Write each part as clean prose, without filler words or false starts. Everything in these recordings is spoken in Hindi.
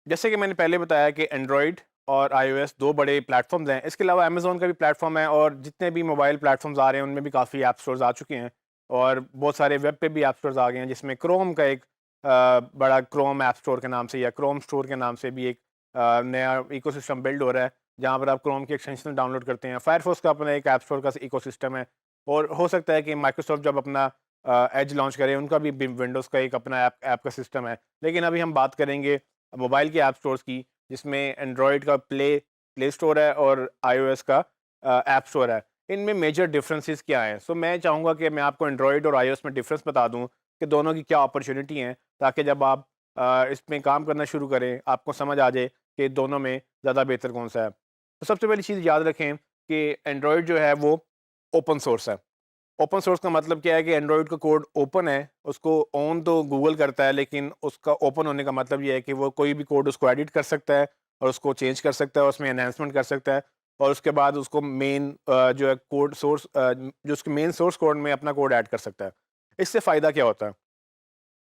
जैसे कि मैंने पहले बताया कि एंड्रॉयड और आईओएस 2 बड़े प्लेटफ़ॉर्म्स हैं। इसके अलावा अमेज़न का भी प्लेटफ़ॉर्म है और जितने भी मोबाइल प्लेटफ़ॉर्म्स आ रहे हैं, उनमें भी काफ़ी ऐप स्टोर्स आ चुके हैं और बहुत सारे वेब पे भी ऐप स्टोर्स आ गए हैं, जिसमें क्रोम का एक बड़ा क्रोम ऐप स्टोर के नाम से या क्रोम स्टोर के नाम से भी एक नया इकोसिस्टम बिल्ड हो रहा है, जहाँ पर आप क्रोम की एक्सटेंशन डाउनलोड करते हैं। फायरफॉक्स का अपना एक ऐप स्टोर का इकोसिस्टम है और हो सकता है कि माइक्रोसॉफ्ट जब अपना एज लॉन्च करे, उनका भी विंडोज़ का एक अपना ऐप ऐप का सिस्टम है। लेकिन अभी हम बात करेंगे मोबाइल के ऐप स्टोर्स की, जिसमें एंड्रॉयड का प्ले स्टोर है और आईओएस का ऐप स्टोर है। इनमें मेजर डिफरेंसेस क्या हैं? सो मैं चाहूँगा कि मैं आपको एंड्रॉयड और आईओएस में डिफरेंस बता दूँ कि दोनों की क्या अपॉर्च्युनिटी हैं, ताकि जब आप इसमें काम करना शुरू करें, आपको समझ आ जाए कि दोनों में ज़्यादा बेहतर कौन-सा है। तो सबसे पहली चीज़ याद रखें कि एंड्रॉयड जो है वो ओपन सोर्स है। ओपन सोर्स का मतलब क्या है कि एंड्रॉयड का कोड ओपन है, उसको ऑन तो गूगल करता है, लेकिन उसका ओपन होने का मतलब ये है कि वो कोई भी कोड उसको एडिट कर सकता है और उसको चेंज कर सकता है, उसमें एनहांसमेंट कर सकता है और उसके बाद उसको मेन जो है कोड सोर्स जो उसके मेन सोर्स कोड में अपना कोड ऐड कर सकता है। इससे फ़ायदा क्या होता है?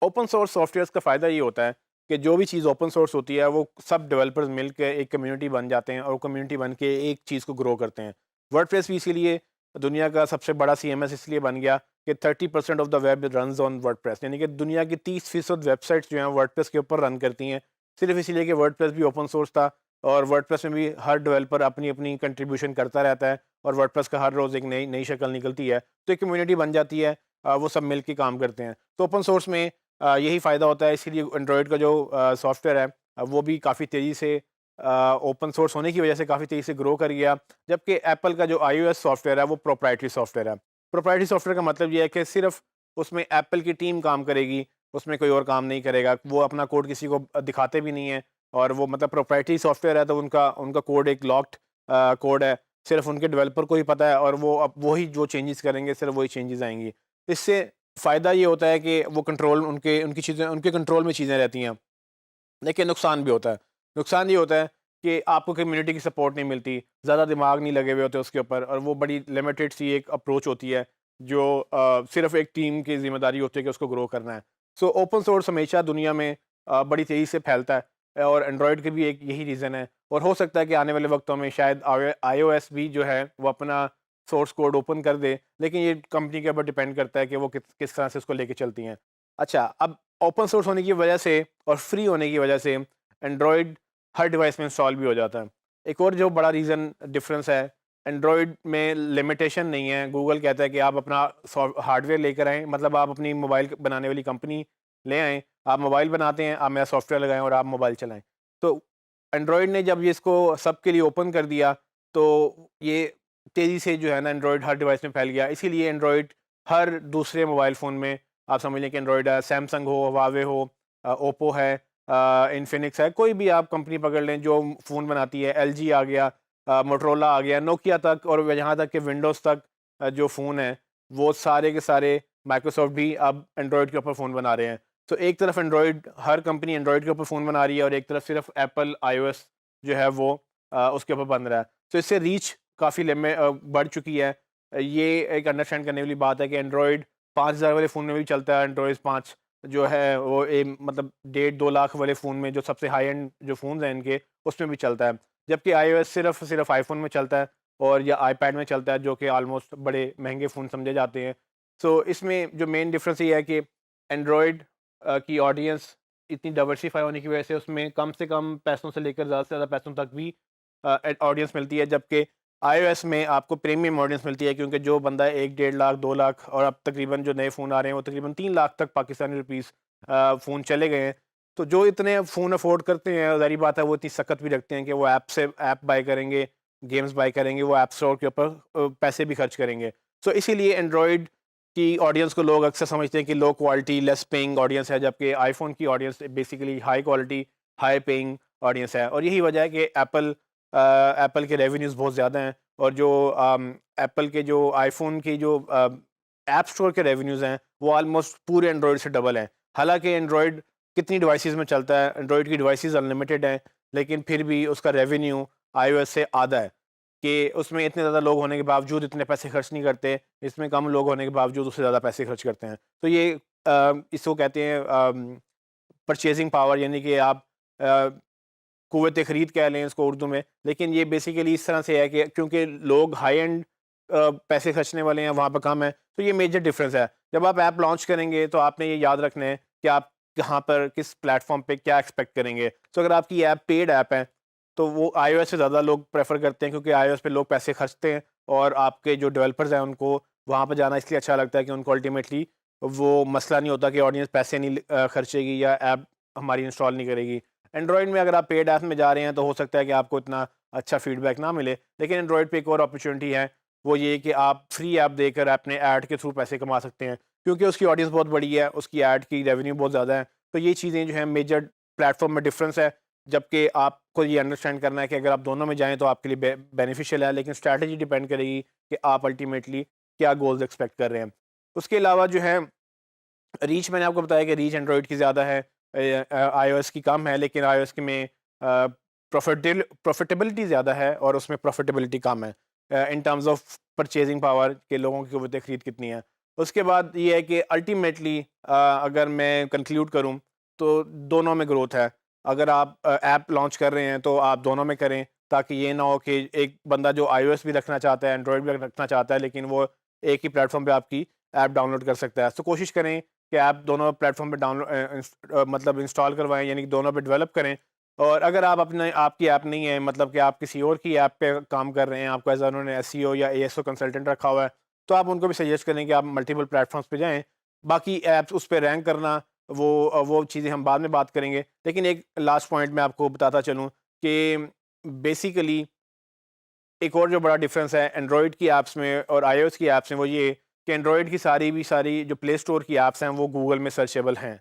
ओपन सोर्स सॉफ्टवेयर्स का फ़ायदा ये होता है कि जो भी चीज़ ओपन सोर्स होती है, वो सब डेवलपर्स मिल के एक कम्युनिटी बन जाते हैं और कम्युनिटी बन के एक चीज़ को ग्रो करते हैं। वर्डप्रेस भी इसीलिए दुनिया का सबसे बड़ा सीएमएस इसलिए बन गया कि 30% of the web runs on WordPress, यानी कि दुनिया की 30% वेबसाइट्स जो हैं वर्डप्रेस के ऊपर रन करती हैं। सिर्फ इसीलिए कि वर्डप्रेस भी ओपन सोर्स था और वर्डप्रेस में भी हर डेवलपर अपनी-अपनी कंट्रीब्यूशन करता रहता है और वर्डप्रेस का हर रोज़ एक नई नई शक्ल निकलती है। तो एक कम्युनिटी बन जाती है, वो सब मिल के काम करते हैं। तो ओपन सोर्स में यही फ़ायदा होता है, इसीलिए एंड्रॉयड का जो सॉफ्टवेयर है, वो भी काफ़ी तेज़ी से ओपन सोर्स होने की वजह से काफ़ी तेज़ी से ग्रो कर गया। जबकि एप्पल का जो आईओएस सॉफ्टवेयर है, वो प्रोप्राइटरी सॉफ्टवेयर है। प्रोप्राइटरी सॉफ्टवेयर का मतलब ये है कि सिर्फ़ उसमें एप्पल की टीम काम करेगी, उसमें कोई और काम नहीं करेगा। वो अपना कोड किसी को दिखाते भी नहीं हैं और वो मतलब प्रोप्राइटरी सॉफ्टवेयर है, तो उनका उनका कोड एक लॉक्ड कोड है। सिर्फ़ उनके डेवलपर को ही पता है और वो अब वही जो चेंजेज़ करेंगे, सिर्फ़ वही चेंजेज़ आएँगी। इससे फ़ायदा ये होता है कि वो कंट्रोल उनके उनकी चीज़ें उनके कंट्रोल में चीज़ें रहती हैं। लेकिन नुकसान भी होता है। नुकसान ये होता है कि आपको कम्युनिटी की सपोर्ट नहीं मिलती, ज़्यादा दिमाग नहीं लगे हुए होते उसके ऊपर और वो बड़ी लिमिटेड सी एक अप्रोच होती है, जो सिर्फ़ एक टीम की ज़िम्मेदारी होती है कि उसको ग्रो करना है। सो ओपन सोर्स हमेशा दुनिया में बड़ी तेज़ी से फैलता है और एंड्रॉयड के भी एक यही रीज़न है और हो सकता है कि आने वाले वक्तों में शायद आईओएस भी जो है वो अपना सोर्स कोड ओपन कर दे, लेकिन ये कंपनी के ऊपर डिपेंड करता है कि वो किस तरह से उसको लेके चलती हैं। अच्छा, अब ओपन सोर्स होने की वजह से और फ्री होने की वजह से एंड्रॉयड हर डिवाइस में इंस्टॉल भी हो जाता है। एक और जो बड़ा रीज़न डिफरेंस है, एंड्रॉयड में लिमिटेशन नहीं है। गूगल कहता है कि आप अपना हार्डवेयर लेकर आएँ, मतलब आप अपनी मोबाइल बनाने वाली कंपनी ले आएँ, आप मोबाइल बनाते हैं, आप मेरा सॉफ्टवेयर लगाएँ और आप मोबाइल चलाएँ। तो एंड्रॉयड ने जब ये इसको सबके लिए ओपन कर दिया, तो ये तेज़ी से जो है ना एंड्रॉयड हर डिवाइस में फैल गया। इसीलिए एंड्रॉयड हर दूसरे मोबाइल फ़ोन में आप समझ लें कि एंड्रॉयड है, सैमसंग हो, हुआवे हो, ओप्पो है, इन्फिनिक्स है, कोई भी आप कंपनी पकड़ लें जो फ़ोन बनाती है, एलजी आ गया, मोटोरोला आ गया, नोकिया तक और यहाँ तक कि विंडोज़ तक जो फ़ोन हैं, वो सारे के सारे माइक्रोसॉफ्ट भी अब एंड्रॉयड के ऊपर फ़ोन बना रहे हैं। तो एक तरफ एंड्रॉयड हर कंपनी एंड्रॉयड के ऊपर फ़ोन बना रही है और एक तरफ सिर्फ एप्पल आईओएस जो है वो उसके ऊपर बन रहा है। तो इससे रीच काफ़ी बढ़ चुकी है। ये एक अंडरस्टैंड करने वाली बात है कि एंड्रॉयड 5,000 वाले फ़ोन में भी चलता है, एंड्रॉइड 5 जो है वो मतलब डेढ़ 2 लाख वाले फ़ोन में, जो सबसे हाई एंड जो फ़ोन्स हैं इनके, उसमें भी चलता है। जबकि आईओएस सिर्फ़ आईफ़ोन में चलता है और या आईपैड में चलता है, जो कि ऑलमोस्ट बड़े महँगे फ़ोन समझे जाते हैं। सो इसमें जो मेन डिफ़रेंस ये है कि एंड्रॉयड की ऑडियंस इतनी डाइवर्सिफ़ाई होने की वजह से उसमें कम से कम पैसों से लेकर ज़्यादा से ज़्यादा पैसों तक भी ऑडियंस मिलती है, जबकि आईओएस में आपको प्रीमियम ऑडियंस मिलती है, क्योंकि जो बंदा 1 डेढ़ लाख 2 लाख और अब तकरीबन जो नए फ़ोन आ रहे हैं वो तकरीबन 3 लाख तक पाकिस्तानी रुपीस फ़ोन चले गए हैं। तो जो इतने फ़ोन अफ़ोर्ड करते हैं, ज़ाहिर बात है वो इतनी सख्त भी रखते हैं कि वो ऐप बाय करेंगे, गेम्स बाय करेंगे, वो ऐप स्टोर के ऊपर पैसे भी खर्च करेंगे। सो इसीलिए एंड्रॉयड की ऑडियंस को लोग अक्सर समझते हैं कि low quality, less paying audience है, जबकि आईफ़ोन की audience basically high quality, high paying audience है और यही वजह है कि एप्पल के रेवेन्यूज़ बहुत ज़्यादा हैं और जो एप्पल के जो आईफ़ोन की जो ऐप स्टोर के रेवेन्यूज़ हैं, वो ऑलमोस्ट पूरे एंड्रॉयड से डबल हैं। हालाँकि एंड्रॉयड कितनी डिवाइसेज़ में चलता है, एंड्रॉयड की डिवाइसेज़ अनलिमिटेड हैं, लेकिन फिर भी उसका रेवेन्यू आईओएस से आधा है, कि उसमें इतने ज़्यादा लोग होने के बावजूद इतने पैसे खर्च नहीं करते, इसमें कम लोग होने के बावजूद उससे ज़्यादा पैसे खर्च करते हैं। तो ये इसको कहते हैं परचेज़िंग पावर, यानी कि आप कुव्वत ख़रीद कह लें इसको उर्दू में, लेकिन ये बेसिकली इस तरह से है कि क्योंकि लोग हाई एंड पैसे खर्चने वाले हैं, वहाँ पे कम है, तो ये मेजर डिफरेंस है। जब आप ऐप लॉन्च करेंगे तो आपने ये याद रखना है कि आप कहाँ पर, किस प्लेटफ़ॉर्म पे क्या एक्सपेक्ट करेंगे। तो अगर आपकी ऐप पेड ऐप है, तो वो आईओएस से ज़्यादा लोग प्रेफ़र करते हैं, क्योंकि आईओएस पे लोग पैसे खर्चते हैं और आपके जो डेवलपर्स हैं उनको वहाँ पे जाना इसलिए अच्छा लगता है कि उनको अल्टीमेटली वो मसला नहीं होता कि ऑडियंस पैसे नहीं खर्चेगी या ऐप हमारी इंस्टॉल नहीं करेगी। एंड्रॉइड में अगर आप पेड ऐप में जा रहे हैं तो हो सकता है कि आपको इतना अच्छा फीडबैक ना मिले, लेकिन एंड्रॉइड पे एक और अपॉर्चुनिटी है, वो ये कि आप फ्री ऐप देकर अपने ऐड के थ्रू पैसे कमा सकते हैं, क्योंकि उसकी ऑडियंस बहुत बड़ी है, उसकी ऐड की रेवेन्यू बहुत ज़्यादा है। तो ये चीज़ें जो हैं मेजर प्लेटफॉर्म में डिफरेंस है, जबकि आपको ये अंडरस्टैंड करना है कि अगर आप दोनों में जाएँ तो आपके लिए बेनिफिशियल है, लेकिन स्ट्रैटेजी डिपेंड करेगी कि आप अल्टीमेटली क्या गोल्स एक्सपेक्ट कर रहे हैं। उसके अलावा जो है रीच, मैंने आपको बताया कि रीच एंड्रॉइड की ज़्यादा है, आईओएस की कम है, लेकिन आईओएस की में प्रॉफिटेबिलिटी ज़्यादा है और उसमें प्रॉफिटेबिलिटी कम है in terms of purchasing power के लोगों की क़ुव्वत ख़रीद कितनी है। उसके बाद ये है कि अल्टीमेटली अगर मैं कंक्लूड करूँ तो दोनों में ग्रोथ है। अगर आप ऐप लॉन्च कर रहे हैं तो आप दोनों में करें, ताकि ये ना हो कि एक बंदा जो आईओएस भी रखना चाहता है, एंड्रॉइड भी रखना चाहता है, लेकिन वो एक ही प्लेटफॉर्म पे आपकी ऐप डाउनलोड कर सकता है। तो कोशिश करें कि आप दोनों प्लेटफॉर्म पे मतलब इंस्टॉल करवाएं, यानी कि दोनों पे डेवलप करें। और अगर आप अपने आपकी ऐप नहीं है, मतलब कि आप किसी और की ऐप पे काम कर रहे हैं, आपको एज उन्होंने एसईओ या एएसओ कंसल्टेंट रखा हुआ है, तो आप उनको भी सजेस्ट करें कि आप मल्टीपल प्लेटफॉर्म्स पे जाएं। बाकी ऐप्स उस पर रैंक करना, वो चीज़ें हम बाद में बात करेंगे, लेकिन एक लास्ट पॉइंट मैं आपको बताता चलूँ कि बेसिकली एक और जो बड़ा डिफरेंस है एंड्रॉयड की ऐप्स में और आईओएस की ऐप्स में, वो ये कि एंड्रॉयड की सारी जो प्ले स्टोर की ऐप्स हैं वो गूगल में सर्चेबल हैं,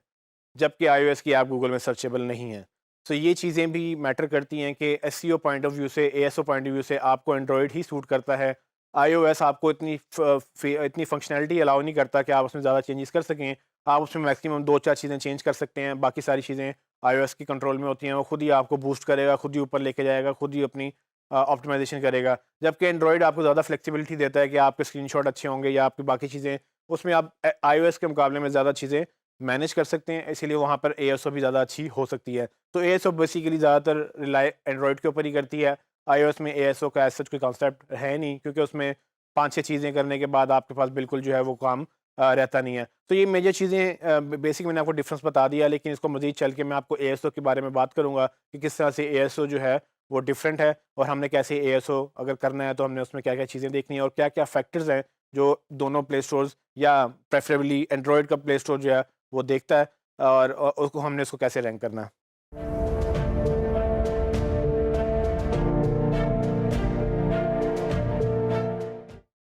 जबकि आईओएस की ऐप गूगल में सर्चेबल नहीं है। तो ये चीज़ें भी मैटर करती हैं कि एसईओ पॉइंट ऑफ व्यू से, एएसओ पॉइंट ऑफ व्यू से आपको एंड्रॉयड ही सूट करता है। आईओएस आपको इतनी फंक्शनैलिटी अलाउ नहीं करता कि आप उसमें ज़्यादा चेंजेस कर सकें। आप उसमें मैक्सिमम 2-4 चीज़ें चेंज कर सकते हैं, बाकी सारी चीज़ें आईओएस की कंट्रोल में होती हैं। वो खुद ही आपको बूस्ट करेगा, खुद ही ऊपर लेके जाएगा, खुद ही अपनी ऑप्टिमाइज़ेशन करेगा। जबकि एंड्रॉयड आपको ज़्यादा फ्लेक्सिबिलिटी देता है कि आपके स्क्रीनशॉट अच्छे होंगे या आपकी बाकी चीज़ें, उसमें आप आईओएस के मुकाबले में ज़्यादा चीज़ें मैनेज कर सकते हैं, इसीलिए वहाँ पर एएसओ भी ज़्यादा अच्छी हो सकती है। तो एएसओ बेसिकली ज़्यादातर रिलाय एंड्रॉयड के ऊपर ही करती है। आईओएस में एएसओ का एज़ सच कोई कॉन्सेप्ट है नहीं, क्योंकि उसमें 5-6 चीज़ें करने के बाद आपके पास बिल्कुल जो है वो काम रहता नहीं है। तो ये मेजर चीज़ें बेसिक मैंने आपको डिफरेंस बता दिया, लेकिन इसको मज़ीद चल के मैं आपको एएसओ के बारे में बात करूँगा कि किस तरह से एएसओ जो है वो डिफरेंट है, और हमने कैसे एएसओ अगर करना है तो हमने उसमें क्या-क्या चीज़ें देखनी है और क्या-क्या फैक्टर्स हैं जो दोनों प्ले स्टोर्स या प्रेफरेबली एंड्रॉयड का प्ले स्टोर जो है वो देखता है, और उसको हमने उसको कैसे रैंक करना है।